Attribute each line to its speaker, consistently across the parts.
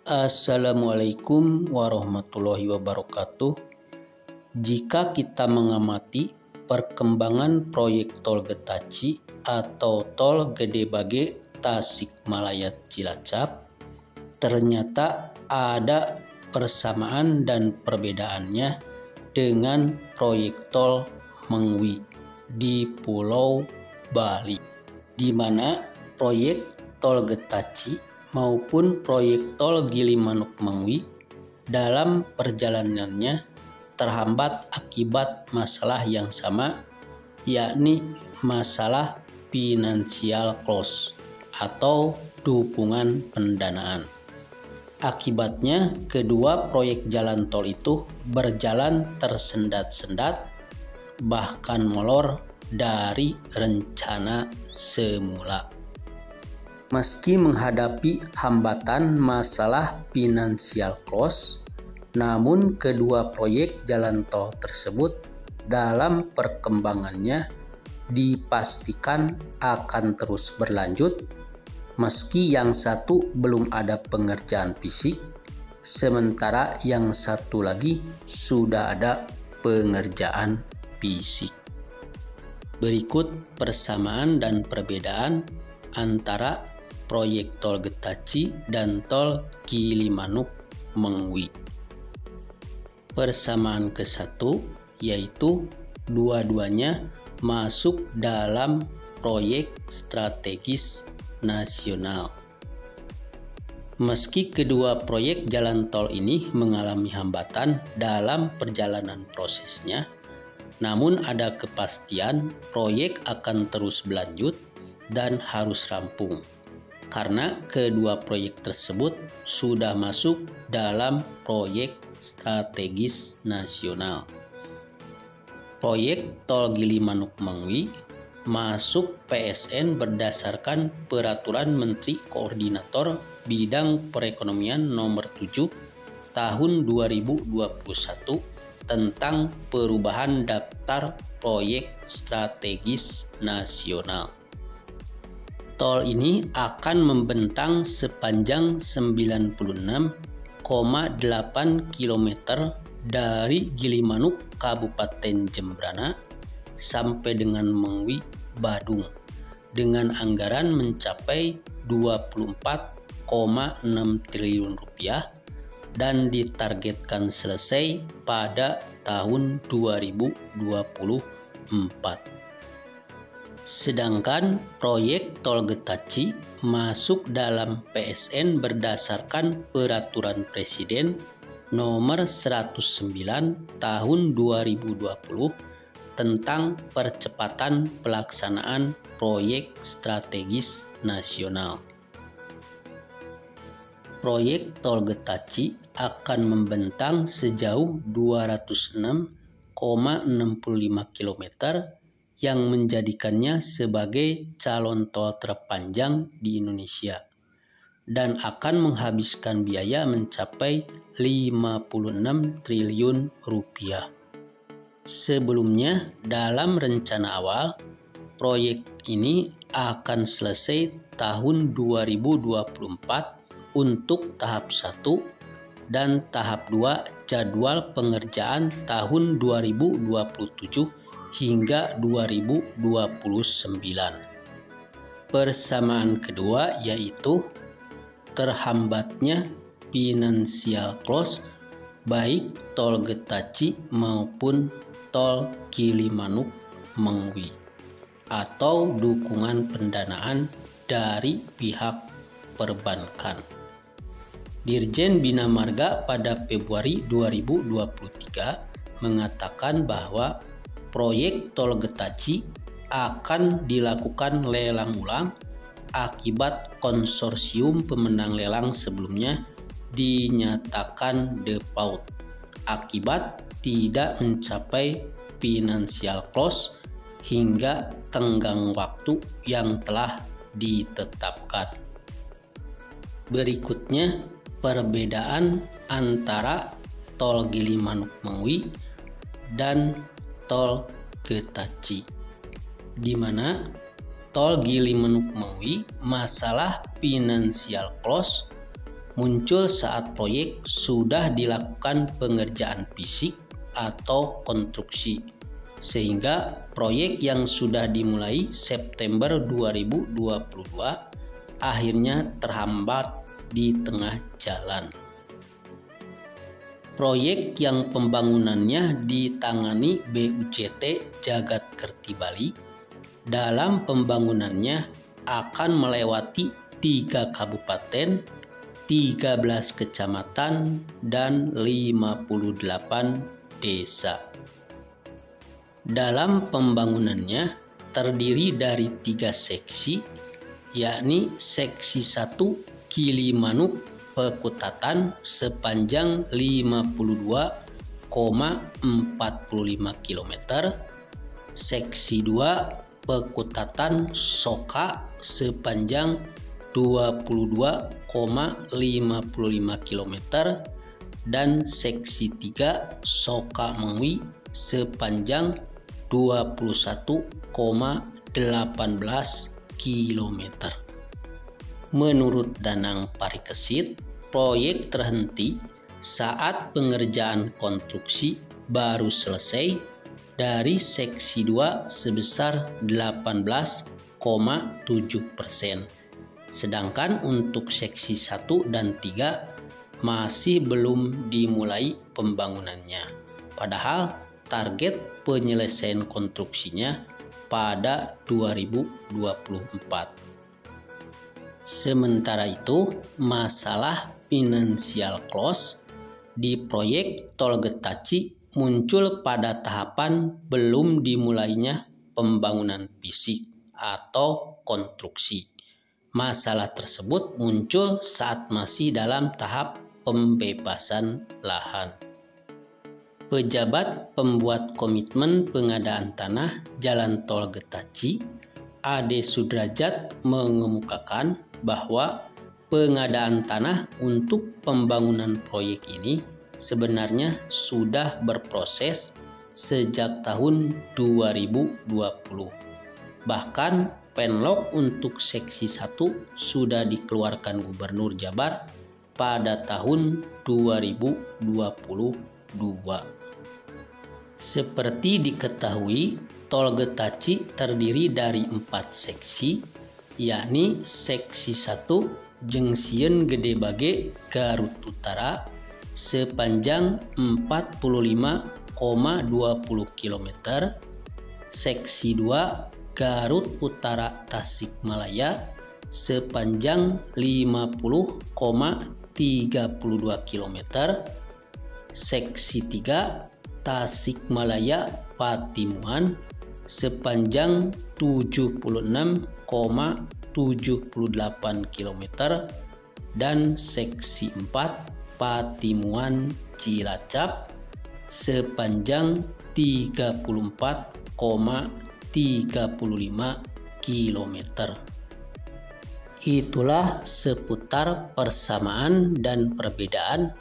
Speaker 1: Assalamualaikum warahmatullahi wabarakatuh. Jika kita mengamati perkembangan proyek tol Getaci atau tol Gede Bage Tasikmalaya Cilacap, ternyata ada persamaan dan perbedaannya dengan proyek tol Mengwi di Pulau Bali, di mana proyek tol Getaci maupun proyek tol Gilimanuk Mengwi dalam perjalanannya terhambat akibat masalah yang sama, yakni masalah financial close atau dukungan pendanaan. Akibatnya kedua proyek jalan tol itu berjalan tersendat-sendat, bahkan molor dari rencana semula. Meski menghadapi hambatan masalah financial close, namun kedua proyek jalan tol tersebut dalam perkembangannya dipastikan akan terus berlanjut, meski yang satu belum ada pengerjaan fisik, sementara yang satu lagi sudah ada pengerjaan fisik. Berikut persamaan dan perbedaan antara proyek tol Getaci dan tol Gilimanuk Mengwi. Persamaan ke-1 yaitu dua-duanya masuk dalam proyek strategis nasional. Meski kedua proyek jalan tol ini mengalami hambatan dalam perjalanan prosesnya, namun ada kepastian proyek akan terus berlanjut dan harus rampung, karena kedua proyek tersebut sudah masuk dalam proyek strategis nasional. Proyek tol Gilimanuk Mengwi masuk PSN berdasarkan Peraturan Menteri Koordinator Bidang Perekonomian Nomor 7 Tahun 2021 tentang perubahan daftar proyek strategis nasional. Tol ini akan membentang sepanjang 96,8 km dari Gilimanuk Kabupaten Jembrana sampai dengan Mengwi Badung dengan anggaran mencapai 24,6 triliun rupiah dan ditargetkan selesai pada tahun 2024. Sedangkan proyek tol Getaci masuk dalam PSN berdasarkan Peraturan Presiden Nomor 109 Tahun 2020 tentang percepatan pelaksanaan proyek strategis nasional. Proyek tol Getaci akan membentang sejauh 206,65 km yang menjadikannya sebagai calon tol terpanjang di Indonesia dan akan menghabiskan biaya mencapai 56 triliun rupiah. Sebelumnya, dalam rencana awal, proyek ini akan selesai tahun 2024 untuk tahap 1 dan tahap 2 jadwal pengerjaan tahun 2027 hingga 2029. Persamaan kedua yaitu terhambatnya financial close baik tol Getaci maupun tol Gilimanuk Mengwi atau dukungan pendanaan dari pihak perbankan. Dirjen Bina Marga pada Februari 2023 mengatakan bahwa proyek tol Getaci akan dilakukan lelang ulang akibat konsorsium pemenang lelang sebelumnya dinyatakan default akibat tidak mencapai financial close hingga tenggang waktu yang telah ditetapkan. Berikutnya perbedaan antara tol Gilimanuk Mengwi dan tol Getaci, di mana tol Gilimanuk Mengwi masalah financial close muncul saat proyek sudah dilakukan pengerjaan fisik atau konstruksi, sehingga proyek yang sudah dimulai September 2022 akhirnya terhambat di tengah jalan. Proyek yang pembangunannya ditangani BUCT Jagatkerti Bali, dalam pembangunannya akan melewati 3 kabupaten, 13 kecamatan, dan 58 desa. Dalam pembangunannya terdiri dari 3 seksi, yakni seksi 1 Gilimanuk Pekutatan sepanjang 52,45 km, seksi 2 Pekutatan Soka sepanjang 22,55 km, dan seksi 3 Soka Mengwi sepanjang 21,18 km. Menurut Danang Parikesit, proyek terhenti saat pengerjaan konstruksi baru selesai dari seksi 2 sebesar 18,7%. Sedangkan untuk seksi 1 dan 3 masih belum dimulai pembangunannya. Padahal target penyelesaian konstruksinya pada 2024. Sementara itu, masalah financial close di proyek Tol Getaci muncul pada tahapan belum dimulainya pembangunan fisik atau konstruksi. Masalah tersebut muncul saat masih dalam tahap pembebasan lahan. Pejabat pembuat komitmen pengadaan tanah Jalan Tol Getaci, Ade Sudrajat, mengemukakan bahwa pengadaan tanah untuk pembangunan proyek ini sebenarnya sudah berproses sejak tahun 2020. Bahkan penlog untuk seksi 1 sudah dikeluarkan Gubernur Jabar pada tahun 2022. Seperti diketahui, Tol Getaci terdiri dari 4 seksi, yakni seksi 1 Jengsien Gede Bage Garut Utara sepanjang 45,20 km, seksi 2 Garut Utara Tasikmalaya sepanjang 50,32 km, seksi 3 Tasikmalaya Patimuan sepanjang 76,78 km, dan seksi 4 Patimuan Cilacap sepanjang 34,35 km. Itulah seputar persamaan dan perbedaan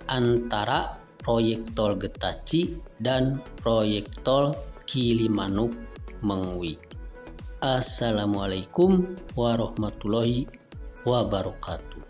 Speaker 1: antara proyek Tol Getaci dan proyek Tol Gilimanuk Mengwi. Assalamualaikum warahmatullahi wabarakatuh.